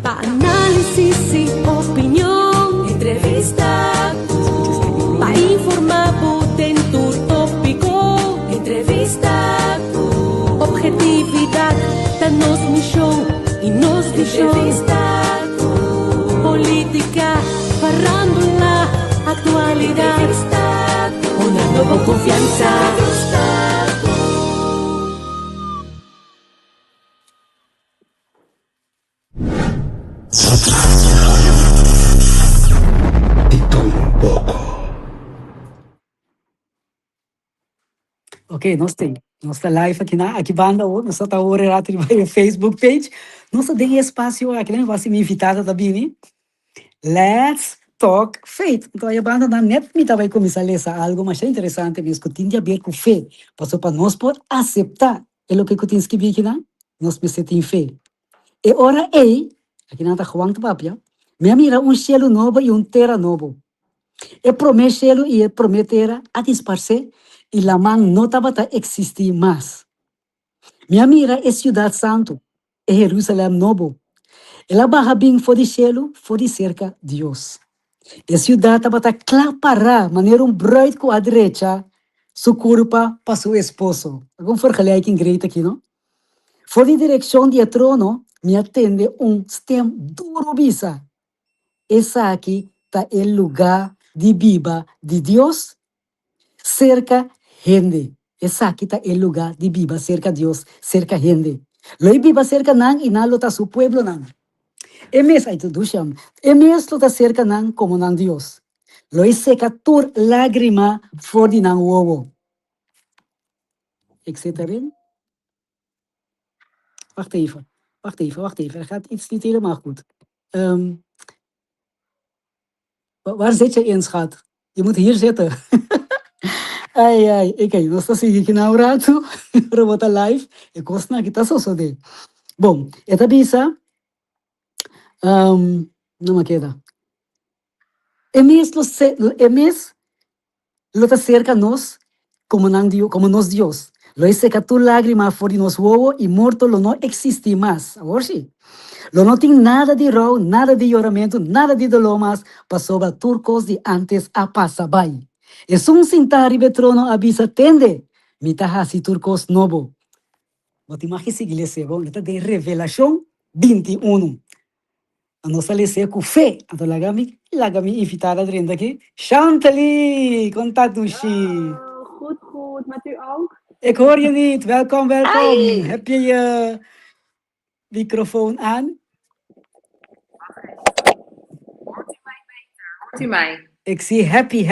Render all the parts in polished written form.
Análisis y opinión, entrevista, para informar potente tópico, entrevista, objetividad, danos misión y nos entrevista, política, farándula, actualidad, una nueva confianza. Ok, nós tá live aqui banda, nós tá agora no Facebook page, nós tem espaço aqui, né, você me invitada também, né? Let's talk faith. Então a banda na net me vai começar a ler algo mais interessante, mesmo que tem a ver com fé, para nós poder aceitar o que tem escrito aqui, né? Nós precisamos fé. E ora aqui não tá Juan Tapia, me mira cielo novo e terra novo. E promete cielo e promete terra a disparcer e la man não estava a existir mais. Minha mira é cidade santo, é Jerusalém novo. Ela barra bem for de cielo, for de cerca Deus. E cidade estava a claparar, maneira bruid com a direita, sua curva para seu esposo. Algum vergelijking great aqui, não? For de direção de trono, me atende stem duro bisa. Essa aqui está o lugar de viva de Deus, cerca gente. Essa aqui está o lugar de viva cerca Deus, cerca gente. Loi viva cerca nan e nalo está su pueblo nan. E mes aí tudo chama. E mes lo está cerca nan como nan Deus. Loi seca tur lágrima for di nan uovo. Ik zit erin. Wacht even. Er gaat iets niet helemaal goed. Waar zit je in, schat? Je moet hier zitten. Ai, ok, nós estamos aqui na Urato, robota live, e costa aqui tá só de. Bom, esta bisa, não me queda. Emes lo tá cerca nós, como nós Deus. Lo seca tu lágrima for de nos uovo e morto lo não existe mais. Agora sim. Lo não tem nada de raw, nada de choramento, nada de dolor mais, passou a turcos de antes a passa vai. E sentar e trono avisa tende, mitahasi turcos novo. Wat imagine se iglesia, bom, esta de Revelação 21. A nossa lecia com fé, a lagami invitada drin aqui. Chantali, contato-se. Goed, met u ook? Ik hoor je niet, welkom. Ai. Heb je je microfoon aan? Hoort u mij? Ik zie happy.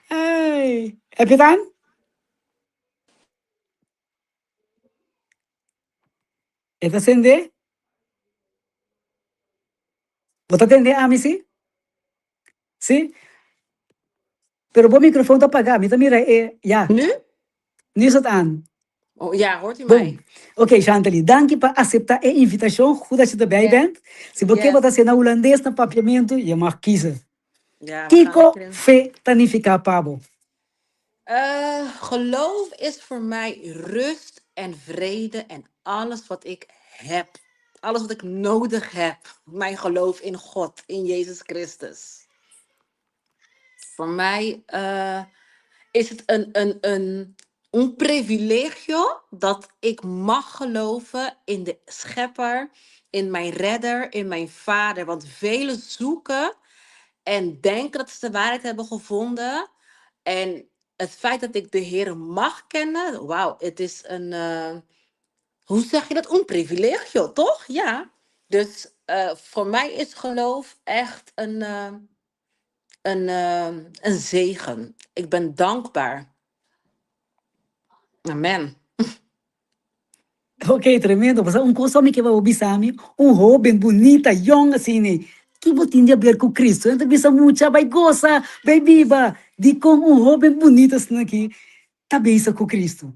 Hey. Heb je het aan? ¿Está acende? ¿Vos te atendés a mí, sí? ¿Sí? Pero vos microfoon te apagado. Mira, ja. Nu? Nu is het aan. Oh, ja, hoort u mij? Oké, Chantali, dank je voor acceptar de invitatie. Goed dat je erbij bent. Se você botar assim na holandês, no papiamento, je mag kiezen. Ja, Kiko, fe, tanifica, pabo. geloof is voor mij rust en vrede en alles wat ik heb. Alles wat ik nodig heb. Mijn geloof in God, in Jezus Christus. Voor mij is het een privilegio dat ik mag geloven in de schepper, in mijn redder, in mijn vader. Want velen zoeken en denken dat ze de waarheid hebben gevonden. En het feit dat ik de Heer mag kennen, wauw, het is een, hoe zeg je dat? Een privilegio, toch? Ja. Dus voor mij is geloof echt een zegen. Ik ben dankbaar. Amen. Ok, tremendo. Mas consome que vai obisami, jovem bonita, young assim, né? Que botinha a ver com Cristo. Então, bisa mucha, vai goza, vai viva. De como jovem bonita assim aqui, tá bisa com Cristo.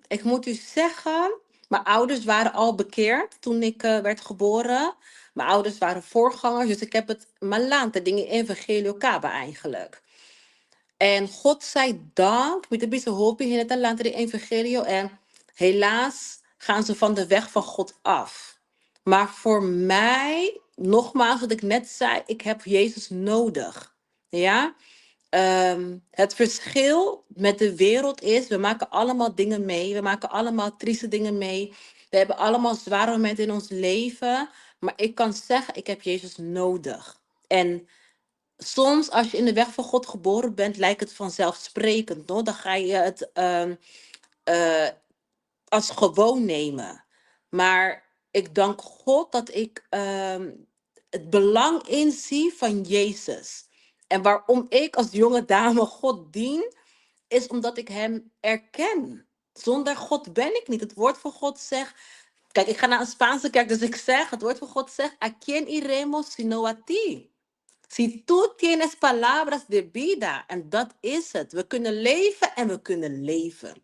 Ik moet u zeggen, mijn ouders waren al bekeerd toen ik werd geboren. Mijn ouders waren voorgangers, dus ik heb het malante dingen evangelio kaba eigenlijk. En God zij dank, met de beste hoop in het land de evangelio en Helaas gaan ze van de weg van God af. Maar voor mij, nogmaals wat ik net zei, ik heb Jezus nodig. Ja? Het verschil met de wereld is, we maken allemaal dingen mee. We maken allemaal trieste dingen mee. We hebben allemaal zware momenten in ons leven. Maar ik kan zeggen, ik heb Jezus nodig. En soms als je in de weg van God geboren bent, lijkt het vanzelfsprekend. No? Dan ga je het eh, als gewoon nemen. Maar ik dank God dat ik het belang inzie van Jezus. En waarom ik als jonge dame God dien, is omdat ik hem erken. Zonder God ben ik niet. Het woord van God zegt. Kijk, ik ga naar een Spaanse kerk, dus ik zeg, het woord van God zegt, ¿a quién iremos sino a ti? Si tú tienes palabras de vida. En dat is het. We kunnen leven en we kunnen leven.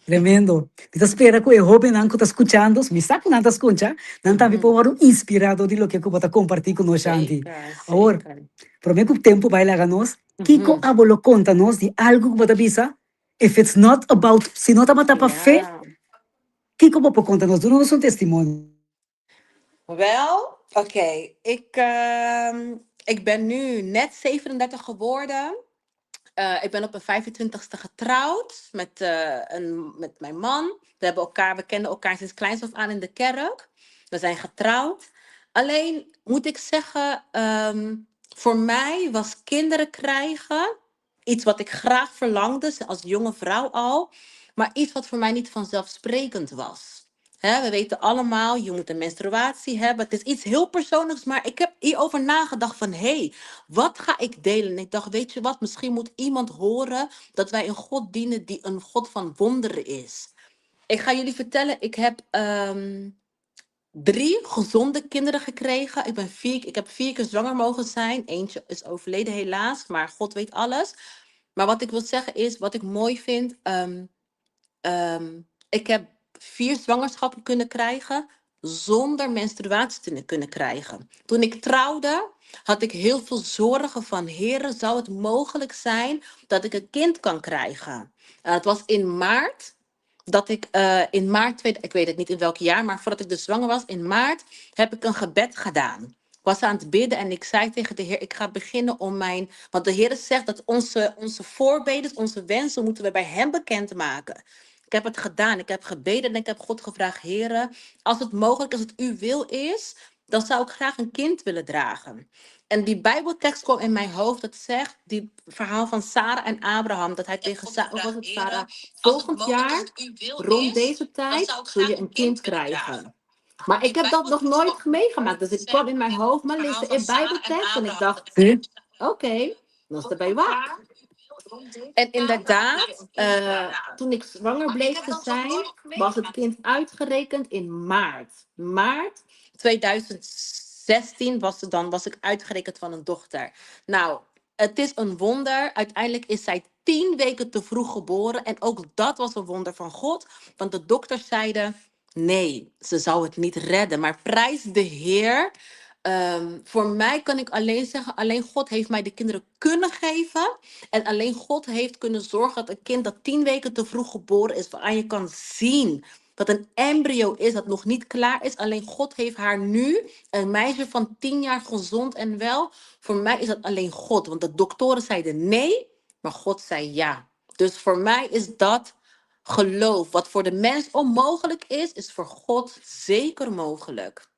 Tremendo. Então, espera que o Robin não está escutando, me sabe que não está escutando, não está Mhm. inspirado de lo que eu vou compartilhar com nós, Shanti. Zeker, Agora, zeker. prometo que o tempo vai lá nós, Kiko Mhm. abolo conta nós de algo que você bisa, if it's not about, se não está para fé, Ja. Kiko pode conta nós, doe ons een testimonie. Wel, oké. Ik ben nu net 37 geworden. Ik ben op mijn 25ste getrouwd met mijn man. We kennen elkaar sinds kleins af aan in de kerk. We zijn getrouwd. Alleen moet ik zeggen, voor mij was kinderen krijgen iets wat ik graag verlangde, als jonge vrouw al. Maar iets wat voor mij niet vanzelfsprekend was. Hè, we weten allemaal, je moet een menstruatie hebben. Het is iets heel persoonlijks, maar ik heb hierover nagedacht van... hé, wat ga ik delen? En ik dacht, weet je wat, misschien moet iemand horen... dat wij een God dienen die een God van wonderen is. Ik ga jullie vertellen, ik heb 3 gezonde kinderen gekregen. Ik heb 4 keer zwanger mogen zijn. Eentje is overleden helaas, maar God weet alles. Maar wat ik wil zeggen is, wat ik mooi vind... ik heb 4 zwangerschappen kunnen krijgen zonder menstruatie te kunnen krijgen. Toen ik trouwde, had ik heel veel zorgen van... Heren, zou het mogelijk zijn dat ik een kind kan krijgen? Het was in maart dat ik ik weet het niet in welk jaar, maar voordat ik dus zwanger was, in maart, heb ik een gebed gedaan. Ik was aan het bidden en ik zei tegen de Heer, ik ga beginnen om want de Heer zegt dat onze voorbeden, onze wensen, moeten we bij hem bekendmaken. Ik heb het gedaan, ik heb gebeden en ik heb God gevraagd, Heer, als het mogelijk is, als het uw wil is, dan zou ik graag een kind willen dragen. En die Bijbeltekst kwam in mijn hoofd, dat zegt, die verhaal van Sarah en Abraham, dat hij tegen Sarah, volgend jaar, rond deze tijd, zul je een kind krijgen. Maar ik heb dat nog nooit meegemaakt. Dus ik kwam in mijn hoofd maar lezen in Bijbeltekst en ik dacht, oké, dat is erbij waar. En inderdaad, toen ik zwanger bleef te zijn, was het kind uitgerekend in maart. Maart 2016 was ik uitgerekend van een dochter. Nou, het is een wonder. Uiteindelijk is zij 10 weken te vroeg geboren. En ook dat was een wonder van God. Want de dokters zeiden, nee, ze zou het niet redden. Maar prijs de Heer. Voor mij kan ik alleen zeggen, alleen God heeft mij de kinderen kunnen geven. En alleen God heeft kunnen zorgen dat een kind dat 10 weken te vroeg geboren is, waaraan je kan zien dat een embryo is dat nog niet klaar is. Alleen God heeft haar nu, een meisje van 10 jaar, gezond en wel. Voor mij is dat alleen God. Want de doktoren zeiden nee, maar God zei ja. Dus voor mij is dat geloof. Wat voor de mens onmogelijk is voor God zeker mogelijk.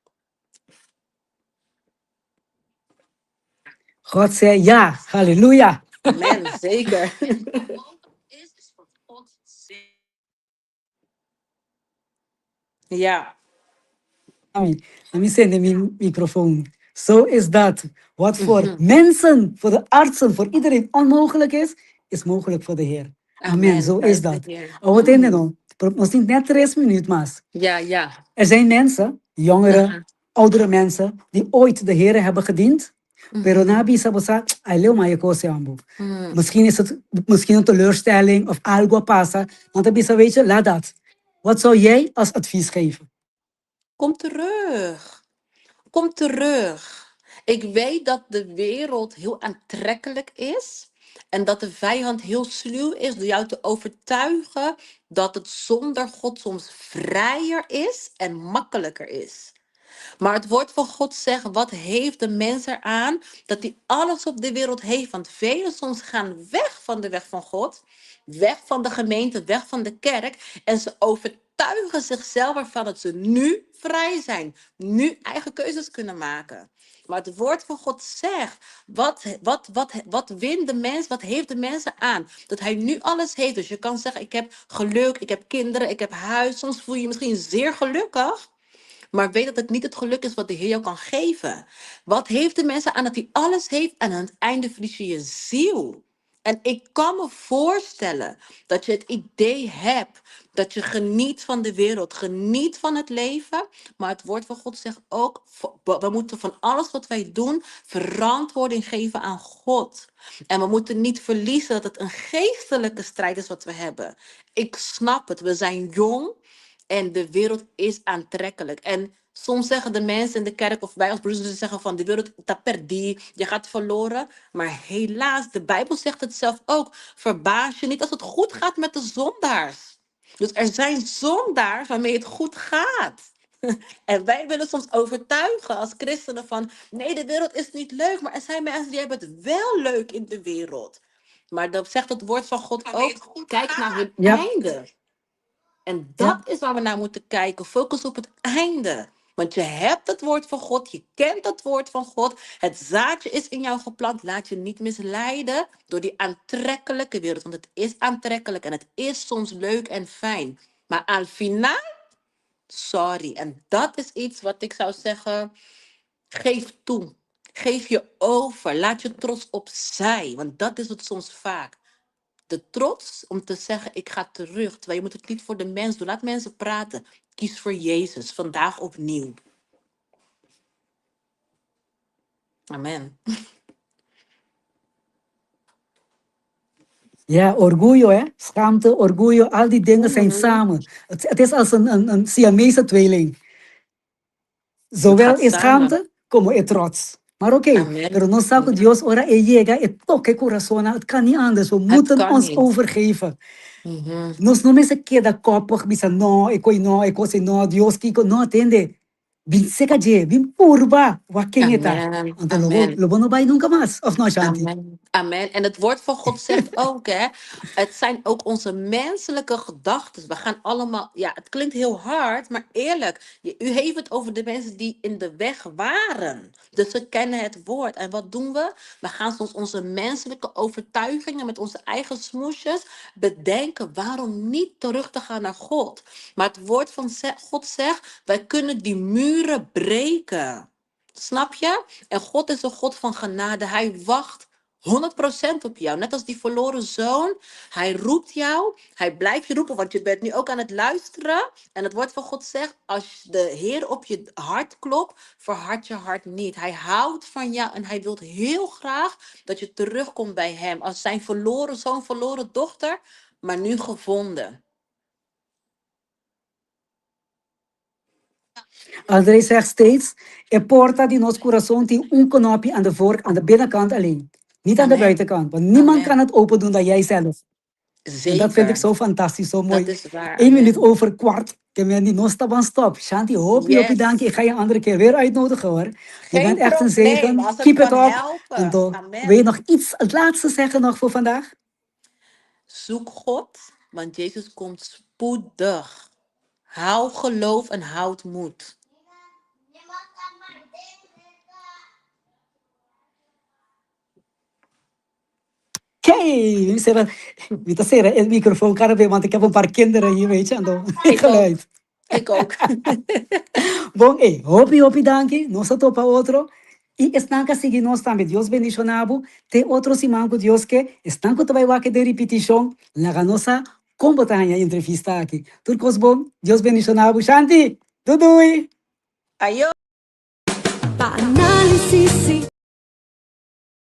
God zei ja, halleluja. Amen, zeker. Ja. Amen. Let me zenden mijn microfoon. Zo is dat. Wat voor Mhm. mensen, voor de artsen, voor iedereen onmogelijk is mogelijk voor de Heer. Amen, zo Prijs is de dat. Heer. Oh, wat in dan? Ons niet net 3 minuten, maar. Ja, ja. Er zijn mensen, jongeren, Aha. oudere mensen, die ooit de Heer hebben gediend. Pero Mhm. na bisa bosa, alleen maar je koos ambu. Mhm. Misschien is het een teleurstelling of algo pasa. Want dan bisa weet je, laat dat. Wat zou jij als advies geven? Kom terug. Kom terug. Ik weet dat de wereld heel aantrekkelijk is. En dat de vijand heel sluw is door jou te overtuigen dat het zonder God soms vrijer is en makkelijker is. Maar het woord van God zegt, wat heeft de mens eraan dat hij alles op de wereld heeft? Want velen soms gaan weg van de weg van God, weg van de gemeente, weg van de kerk. En ze overtuigen zichzelf ervan dat ze nu vrij zijn, nu eigen keuzes kunnen maken. Maar het woord van God zegt, wat wint de mens, wat heeft de mens aan? Dat hij nu alles heeft. Dus je kan zeggen, ik heb geluk, ik heb kinderen, ik heb huis. Soms voel je je misschien zeer gelukkig. Maar weet dat het niet het geluk is wat de Heer jou kan geven. Wat heeft de mensen aan dat hij alles heeft en aan het einde verlies je je ziel. En ik kan me voorstellen dat je het idee hebt dat je geniet van de wereld, geniet van het leven. Maar het woord van God zegt ook, we moeten van alles wat wij doen verantwoording geven aan God. En we moeten niet verliezen dat het een geestelijke strijd is wat we hebben. Ik snap het, we zijn jong. En de wereld is aantrekkelijk. En soms zeggen de mensen in de kerk of wij als broeders zeggen van de wereld dat perdi, je gaat verloren. Maar helaas, de Bijbel zegt het zelf ook. Verbaas je niet als het goed gaat met de zondaars. Dus er zijn zondaars waarmee het goed gaat. En wij willen soms overtuigen als christenen van nee, de wereld is niet leuk. Maar er zijn mensen die hebben het wel leuk in de wereld. Maar dat zegt het woord van God ook. Kijk naar hun Ja, einde. En ja. dat is waar we naar moeten kijken. Focus op het einde. Want je hebt het woord van God. Je kent het woord van God. Het zaadje is in jou geplant. Laat je niet misleiden door die aantrekkelijke wereld. Want het is aantrekkelijk en het is soms leuk en fijn. Maar aan finaal, sorry. En dat is iets wat ik zou zeggen. Geef toe. Geef je over. Laat je trots opzij. Want dat is het soms vaak. De trots om te zeggen, ik ga terug. Terwijl je moet het niet voor de mens doen. Laat mensen praten. Kies voor Jezus. Vandaag opnieuw. Amen. Ja, orgullo, hè? Schaamte, orgullo, al die dingen zijn Mhm. samen. Het is als een Siamese tweeling. Het Zowel gaat is samen. schaamte, como é trots. Maar oké, pero Amen. no sabe Amen. Dios ora e llega e toque corazón. Het kan niet anders. We Het moeten kan ons niet. overgeven. Mhm. Nos no me se queda koppig, bisa no, e coi no, Dios kiko, no atende. Bin seka je, bin purba, wakengeta. Amen. Ante Amen. lobo no bay nunca más. Of no, Shanti? Amen. Amen. En het woord van God zegt ook, hè, het zijn ook onze menselijke gedachten. We gaan allemaal, ja, het klinkt heel hard, maar eerlijk, u heeft het over de mensen die in de weg waren. Dus ze kennen het woord. En wat doen we? We gaan soms onze menselijke overtuigingen met onze eigen smoesjes bedenken waarom niet terug te gaan naar God. Maar het woord van God zegt, wij kunnen die muren breken. Snap je? En God is een God van genade. Hij wacht 100% op jou. Net als die verloren zoon. Hij roept jou. Hij blijft je roepen, want je bent nu ook aan het luisteren. En het woord van God zegt, als de Heer op je hart klopt, verhard je hart niet. Hij houdt van jou en hij wil heel graag dat je terugkomt bij hem. Als zijn verloren zoon, verloren dochter, maar nu gevonden. André zegt steeds, e porta di nos corazón die un knopje aan de binnenkant alleen. Niet aan de Amen. buitenkant, want niemand kan Amen. het open doen dan jij zelf. En dat vind ik Zeker. zo fantastisch, zo Dat mooi. is waar. 1 minuut Amen. over kwart. Ik heb niet non-stop stop. Shanti, hoopie, dank je. Ik Yes. ga je een andere keer weer uitnodigen hoor. Je bent Geen echt een probleem, zegen. als het Keep it kan up. En helpen. toch, wil je Amen. nog iets, het laatste zeggen nog voor vandaag? Zoek God, want Jezus komt spoedig. Hou geloof en houd moed. Kijk, wie te zeggen, het microfoon kan erbij, want ik heb een paar kinderen hier, weet je, en dan Ik ook. geluid. Ik ook. Bom, hopi, danke, no se topa otro. Y están que seguir nos también, Dios bendicionabu, te otro simanco Dios que están que te va a de repetición, la ganosa, como tanya entrevista aquí. Turcos bom, Dios bendicionabu, Shanti, dudui. Ayo. Paanalisis